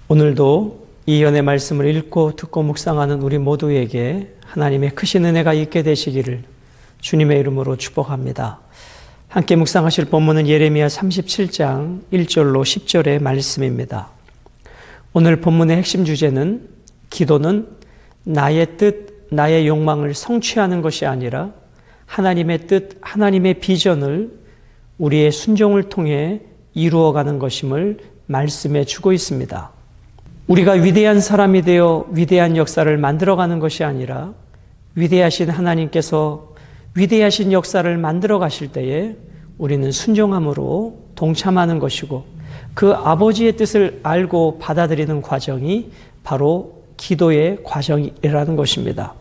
오늘도 이 연의 말씀을 읽고 듣고 묵상하는 우리 모두에게 하나님의 크신 은혜가 있게 되시기를 주님의 이름으로 축복합니다. 함께 묵상하실 본문은 예레미야 37장 1절로 10절의 말씀입니다. 오늘 본문의 핵심 주제는 기도는 나의 뜻, 나의 욕망을 성취하는 것이 아니라 하나님의 뜻, 하나님의 비전을 우리의 순종을 통해 이루어가는 것임을 말씀해 주고 있습니다. 우리가 위대한 사람이 되어 위대한 역사를 만들어가는 것이 아니라 위대하신 하나님께서 위대하신 역사를 만들어 가실 때에 우리는 순종함으로 동참하는 것이고 그 아버지의 뜻을 알고 받아들이는 과정이 바로 기도의 과정이라는 것입니다.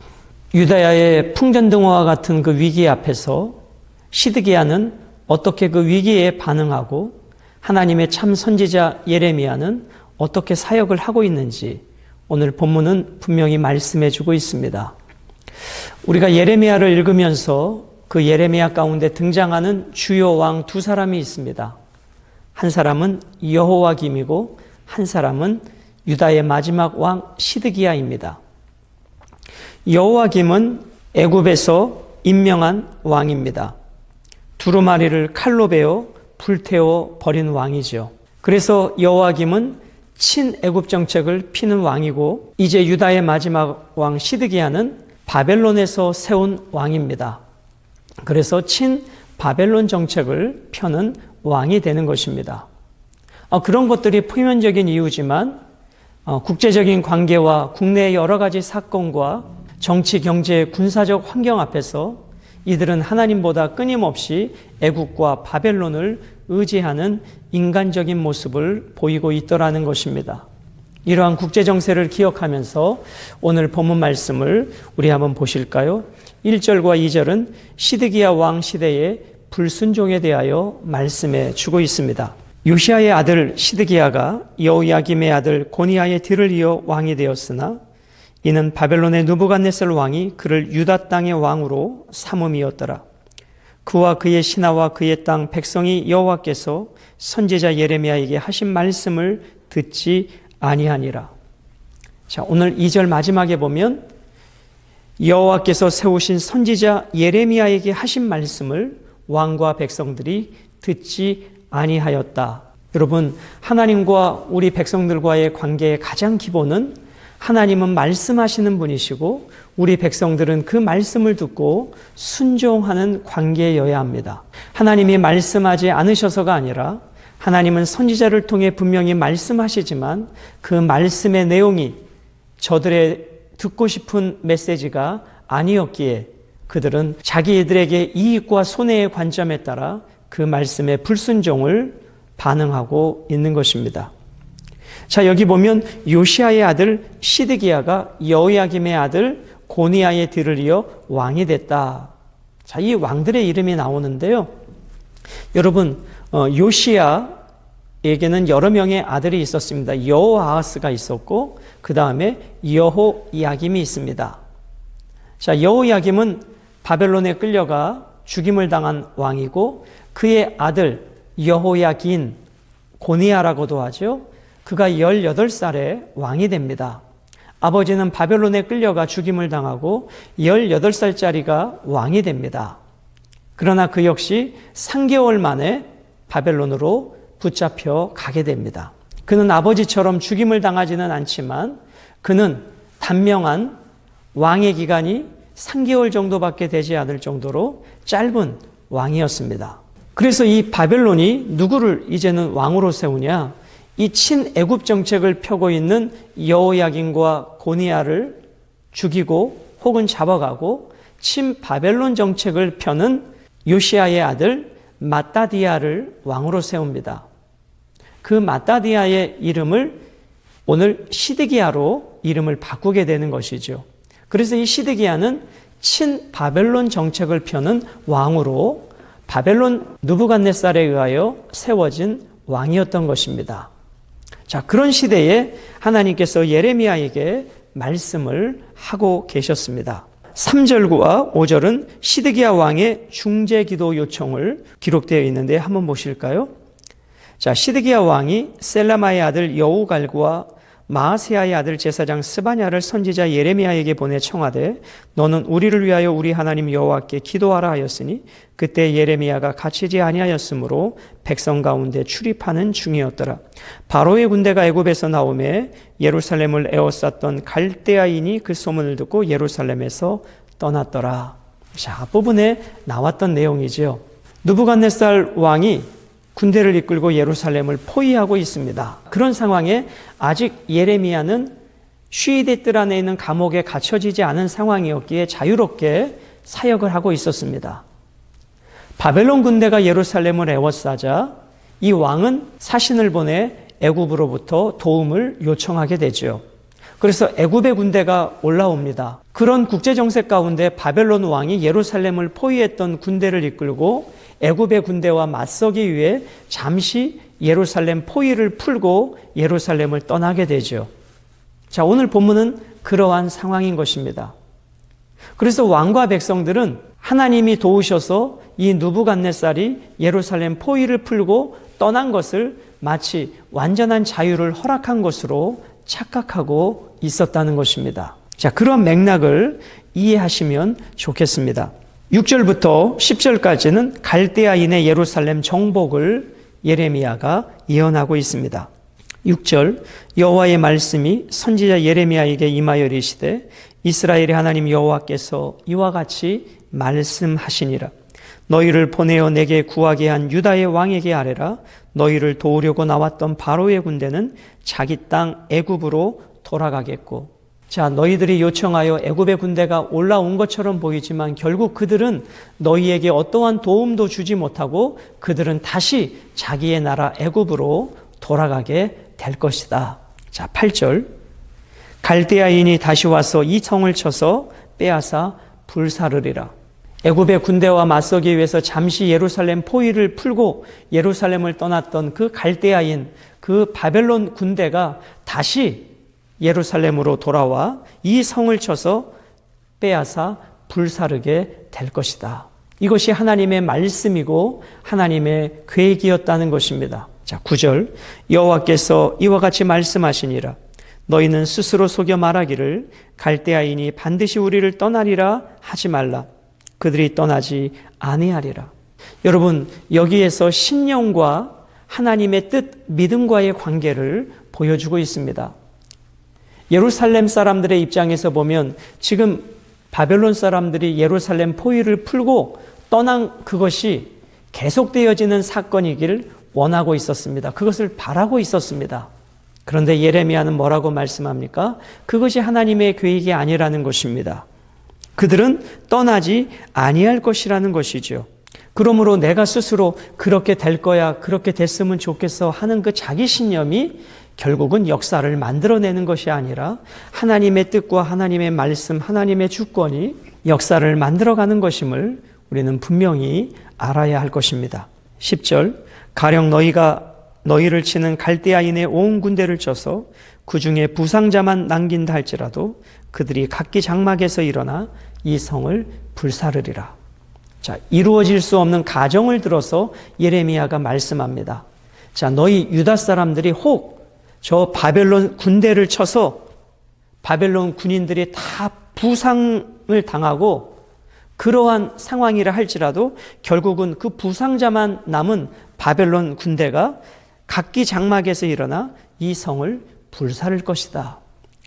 유다야의 풍전등화와 같은 그 위기 앞에서 시드기야는 어떻게 그 위기에 반응하고 하나님의 참 선지자 예레미야는 어떻게 사역을 하고 있는지 오늘 본문은 분명히 말씀해 주고 있습니다. 우리가 예레미야를 읽으면서 그 예레미야 가운데 등장하는 주요 왕 두 사람이 있습니다. 한 사람은 여호와김이고 한 사람은 유다의 마지막 왕 시드기야입니다. 여호와김은 애굽에서 임명한 왕입니다. 두루마리를 칼로 베어 불태워 버린 왕이죠. 그래서 여호와김은 친애굽 정책을 피는 왕이고 이제 유다의 마지막 왕 시드기야는 바벨론에서 세운 왕입니다. 그래서 친바벨론 정책을 펴는 왕이 되는 것입니다. 그런 것들이 표면적인 이유지만 국제적인 관계와 국내의 여러 가지 사건과 정치, 경제, 군사적 환경 앞에서 이들은 하나님보다 끊임없이 애국과 바벨론을 의지하는 인간적인 모습을 보이고 있더라는 것입니다. 이러한 국제정세를 기억하면서 오늘 본문 말씀을 우리 한번 보실까요? 1절과 2절은 시드기야 왕 시대의 불순종에 대하여 말씀해 주고 있습니다. 요시야의 아들 시드기야가 여호야김의 아들 고니야의 뒤를 이어 왕이 되었으나 이는 바벨론의 느부갓네살 왕이 그를 유다 땅의 왕으로 삼음이었더라. 그와 그의 신하와 그의 땅 백성이 여호와께서 선지자 예레미야에게 하신 말씀을 듣지 아니하니라. 자, 오늘 2절 마지막에 보면 여호와께서 세우신 선지자 예레미야에게 하신 말씀을 왕과 백성들이 듣지 아니하였다. 여러분, 하나님과 우리 백성들과의 관계의 가장 기본은 하나님은 말씀하시는 분이시고 우리 백성들은 그 말씀을 듣고 순종하는 관계여야 합니다. 하나님이 말씀하지 않으셔서가 아니라 하나님은 선지자를 통해 분명히 말씀하시지만 그 말씀의 내용이 저들의 듣고 싶은 메시지가 아니었기에 그들은 자기들에게 이익과 손해의 관점에 따라 그 말씀의 불순종을 반응하고 있는 것입니다. 자, 여기 보면 요시야의 아들 시드기야가 여호야김의 아들 고니야의 뒤를 이어 왕이 됐다. 자, 이 왕들의 이름이 나오는데요. 여러분, 요시야에게는 여러 명의 아들이 있었습니다. 여호아하스가 있었고 그 다음에 여호야김이 있습니다. 자, 여호야김은 바벨론에 끌려가 죽임을 당한 왕이고 그의 아들 여호야긴, 고니야라고도 하죠. 그가 18살에 왕이 됩니다. 아버지는 바벨론에 끌려가 죽임을 당하고 18살짜리가 왕이 됩니다. 그러나 그 역시 3개월 만에 바벨론으로 붙잡혀 가게 됩니다. 그는 아버지처럼 죽임을 당하지는 않지만 그는 단명한 왕의 기간이 3개월 정도밖에 되지 않을 정도로 짧은 왕이었습니다. 그래서 이 바벨론이 누구를 이제는 왕으로 세우냐? 이 친애굽 정책을 펴고 있는 여호야긴과 고니야를 죽이고 혹은 잡아가고 친바벨론 정책을 펴는 요시야의 아들 마따디야를 왕으로 세웁니다. 그 마따디야의 이름을 오늘 시드기야로 이름을 바꾸게 되는 것이죠. 그래서 이 시드기야는 친바벨론 정책을 펴는 왕으로 바벨론 느부갓네살에 의하여 세워진 왕이었던 것입니다. 자, 그런 시대에 하나님께서 예레미야에게 말씀을 하고 계셨습니다. 3절과 5절은 시드기야 왕의 중재기도 요청을 기록되어 있는데 한번 보실까요? 자, 시드기야 왕이 셀라마의 아들 여우갈과 마아세야의 아들 제사장 스바냐를 선지자 예레미야에게 보내 청하되 너는 우리를 위하여 우리 하나님 여호와께 기도하라 하였으니 그때 예레미야가 갇히지 아니하였으므로 백성 가운데 출입하는 중이었더라. 바로의 군대가 애굽에서 나오매 예루살렘을 에워쌌던 갈대아인이 그 소문을 듣고 예루살렘에서 떠났더라. 자, 앞부분에 나왔던 내용이죠. 느부갓네살 왕이 군대를 이끌고 예루살렘을 포위하고 있습니다. 그런 상황에 아직 예레미야는 쉬이데 뜰 안에 있는 감옥에 갇혀지지 않은 상황이었기에 자유롭게 사역을 하고 있었습니다. 바벨론 군대가 예루살렘을 에워싸자 이 왕은 사신을 보내 애굽으로부터 도움을 요청하게 되죠. 그래서 애굽의 군대가 올라옵니다. 그런 국제정세 가운데 바벨론 왕이 예루살렘을 포위했던 군대를 이끌고 애굽의 군대와 맞서기 위해 잠시 예루살렘 포위를 풀고 예루살렘을 떠나게 되죠. 자, 오늘 본문은 그러한 상황인 것입니다. 그래서 왕과 백성들은 하나님이 도우셔서 이 느부갓네살이 예루살렘 포위를 풀고 떠난 것을 마치 완전한 자유를 허락한 것으로 착각하고 있었다는 것입니다. 자, 그런 맥락을 이해하시면 좋겠습니다. 6절부터 10절까지는 갈대아인의 예루살렘 정복을 예레미야가 예언하고 있습니다. 6절 여호와의 말씀이 선지자 예레미야에게 임하여 이르시되 이스라엘의 하나님 여호와께서 이와 같이 말씀하시니라. 너희를 보내어 내게 구하게 한 유다의 왕에게 아뢰라. 너희를 도우려고 나왔던 바로의 군대는 자기 땅 애굽으로 돌아가겠고. 자, 너희들이 요청하여 애굽의 군대가 올라온 것처럼 보이지만 결국 그들은 너희에게 어떠한 도움도 주지 못하고 그들은 다시 자기의 나라 애굽으로 돌아가게 될 것이다. 자, 8절 갈대아인이 다시 와서 이 성을 쳐서 빼앗아 불사르리라. 애굽의 군대와 맞서기 위해서 잠시 예루살렘 포위를 풀고 예루살렘을 떠났던 그 갈대아인, 그 바벨론 군대가 다시 예루살렘으로 돌아와 이 성을 쳐서 빼앗아 불사르게 될 것이다. 이것이 하나님의 말씀이고 하나님의 계획이었다는 것입니다. 자, 9절 여호와께서 이와 같이 말씀하시니라. 너희는 스스로 속여 말하기를 갈대아인이 반드시 우리를 떠나리라 하지 말라. 그들이 떠나지 아니하리라. 여러분, 여기에서 신령과 하나님의 뜻, 믿음과의 관계를 보여주고 있습니다. 예루살렘 사람들의 입장에서 보면 지금 바벨론 사람들이 예루살렘 포위를 풀고 떠난 그것이 계속되어지는 사건이기를 원하고 있었습니다. 그것을 바라고 있었습니다. 그런데 예레미야는 뭐라고 말씀합니까? 그것이 하나님의 계획이 아니라는 것입니다. 그들은 떠나지 아니할 것이라는 것이죠. 그러므로 내가 스스로 그렇게 될 거야, 그렇게 됐으면 좋겠어 하는 그 자기 신념이 결국은 역사를 만들어내는 것이 아니라 하나님의 뜻과 하나님의 말씀, 하나님의 주권이 역사를 만들어가는 것임을 우리는 분명히 알아야 할 것입니다. 10절 가령 너희를 치는 갈대아인의 온 군대를 쳐서 그 중에 부상자만 남긴다 할지라도 그들이 각기 장막에서 일어나 이 성을 불사르리라. 자, 이루어질 수 없는 가정을 들어서 예레미야가 말씀합니다. 자, 너희 유다 사람들이 혹 저 바벨론 군대를 쳐서 바벨론 군인들이 다 부상을 당하고 그러한 상황이라 할지라도 결국은 그 부상자만 남은 바벨론 군대가 각기 장막에서 일어나 이 성을 불사를 것이다.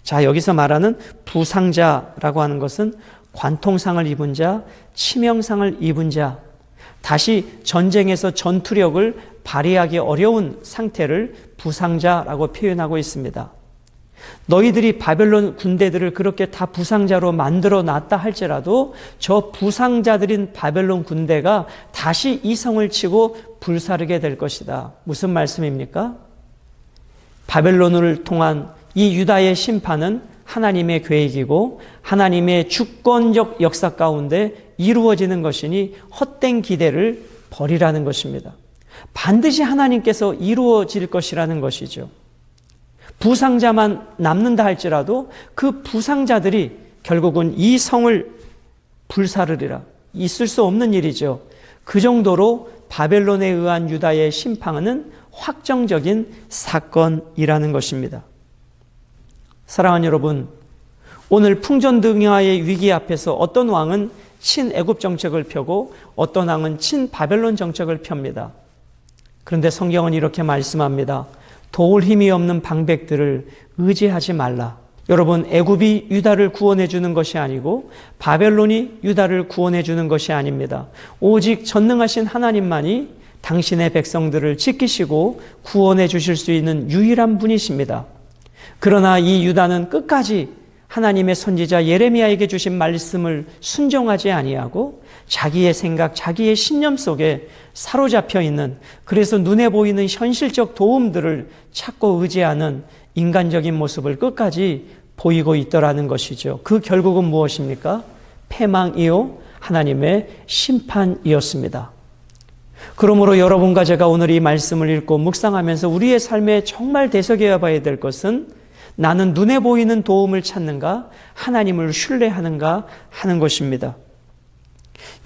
자, 여기서 말하는 부상자라고 하는 것은 관통상을 입은 자, 치명상을 입은 자, 다시 전쟁에서 전투력을 발휘하기 어려운 상태를 부상자라고 표현하고 있습니다. 너희들이 바벨론 군대들을 그렇게 다 부상자로 만들어 놨다 할지라도 저 부상자들인 바벨론 군대가 다시 이 성을 치고 불사르게 될 것이다. 무슨 말씀입니까? 바벨론을 통한 이 유다의 심판은 하나님의 계획이고 하나님의 주권적 역사 가운데 이루어지는 것이니 헛된 기대를 버리라는 것입니다. 반드시 하나님께서 이루어질 것이라는 것이죠. 부상자만 남는다 할지라도 그 부상자들이 결국은 이 성을 불사르리라. 있을 수 없는 일이죠. 그 정도로 바벨론에 의한 유다의 심판은 확정적인 사건이라는 것입니다. 사랑하는 여러분, 오늘 풍전등화의 위기 앞에서 어떤 왕은 친애굽 정책을 펴고 어떤 왕은 친바벨론 정책을 펴니다. 그런데 성경은 이렇게 말씀합니다. 도울 힘이 없는 방백들을 의지하지 말라. 여러분, 애굽이 유다를 구원해 주는 것이 아니고 바벨론이 유다를 구원해 주는 것이 아닙니다. 오직 전능하신 하나님만이 당신의 백성들을 지키시고 구원해 주실 수 있는 유일한 분이십니다. 그러나 이 유다는 끝까지 하나님의 선지자 예레미야에게 주신 말씀을 순종하지 아니하고 자기의 생각, 자기의 신념 속에 사로잡혀 있는, 그래서 눈에 보이는 현실적 도움들을 찾고 의지하는 인간적인 모습을 끝까지 보이고 있더라는 것이죠. 그 결국은 무엇입니까? 패망이요 하나님의 심판이었습니다. 그러므로 여러분과 제가 오늘 이 말씀을 읽고 묵상하면서 우리의 삶에 정말 되새겨 봐야 될 것은 나는 눈에 보이는 도움을 찾는가, 하나님을 신뢰하는가 하는 것입니다.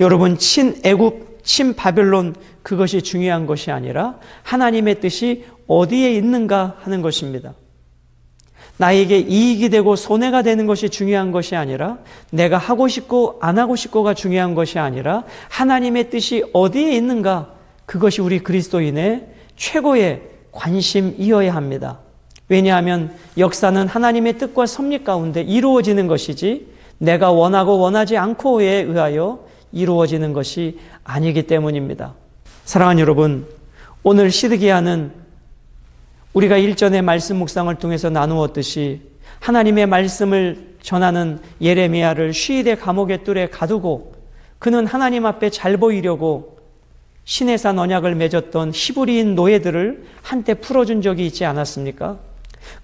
여러분, 친애굽, 친바벨론 그것이 중요한 것이 아니라 하나님의 뜻이 어디에 있는가 하는 것입니다. 나에게 이익이 되고 손해가 되는 것이 중요한 것이 아니라 내가 하고 싶고 안 하고 싶고가 중요한 것이 아니라 하나님의 뜻이 어디에 있는가, 그것이 우리 그리스도인의 최고의 관심이어야 합니다. 왜냐하면 역사는 하나님의 뜻과 섭리 가운데 이루어지는 것이지 내가 원하고 원하지 않고에 의하여 이루어지는 것이 아니기 때문입니다. 사랑하는 여러분, 오늘 시드기야는 우리가 일전의 말씀 묵상을 통해서 나누었듯이 하나님의 말씀을 전하는 예레미야를 쉬이대 감옥의 뜰에 가두고 그는 하나님 앞에 잘 보이려고 시내산 언약을 맺었던 히브리인 노예들을 한때 풀어준 적이 있지 않았습니까?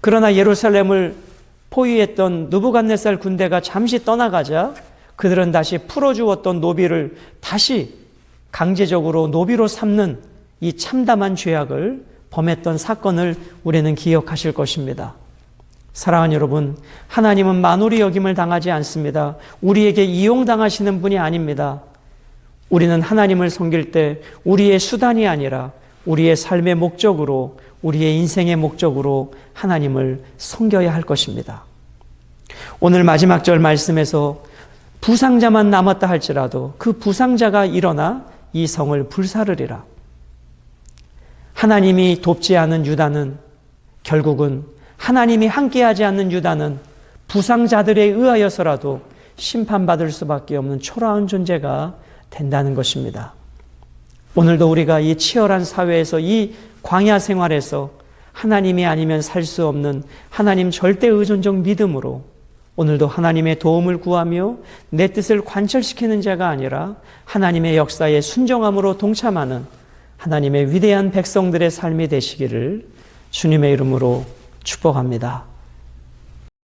그러나 예루살렘을 포위했던 느부갓네살 군대가 잠시 떠나가자 그들은 다시 풀어주었던 노비를 다시 강제적으로 노비로 삼는 이 참담한 죄악을 범했던 사건을 우리는 기억하실 것입니다. 사랑하는 여러분, 하나님은 만홀히 여김을 당하지 않습니다. 우리에게 이용당하시는 분이 아닙니다. 우리는 하나님을 섬길 때 우리의 수단이 아니라 우리의 삶의 목적으로, 우리의 인생의 목적으로 하나님을 섬겨야 할 것입니다. 오늘 마지막 절 말씀에서 부상자만 남았다 할지라도 그 부상자가 일어나 이 성을 불사르리라. 하나님이 돕지 않은 유다는, 결국은 하나님이 함께하지 않는 유다는 부상자들에 의하여서라도 심판받을 수밖에 없는 초라한 존재가 된다는 것입니다. 오늘도 우리가 이 치열한 사회에서, 이 광야 생활에서 하나님이 아니면 살 수 없는 하나님 절대 의존적 믿음으로 오늘도 하나님의 도움을 구하며 내 뜻을 관철시키는 자가 아니라 하나님의 역사에 순종함으로 동참하는 하나님의 위대한 백성들의 삶이 되시기를 주님의 이름으로 축복합니다.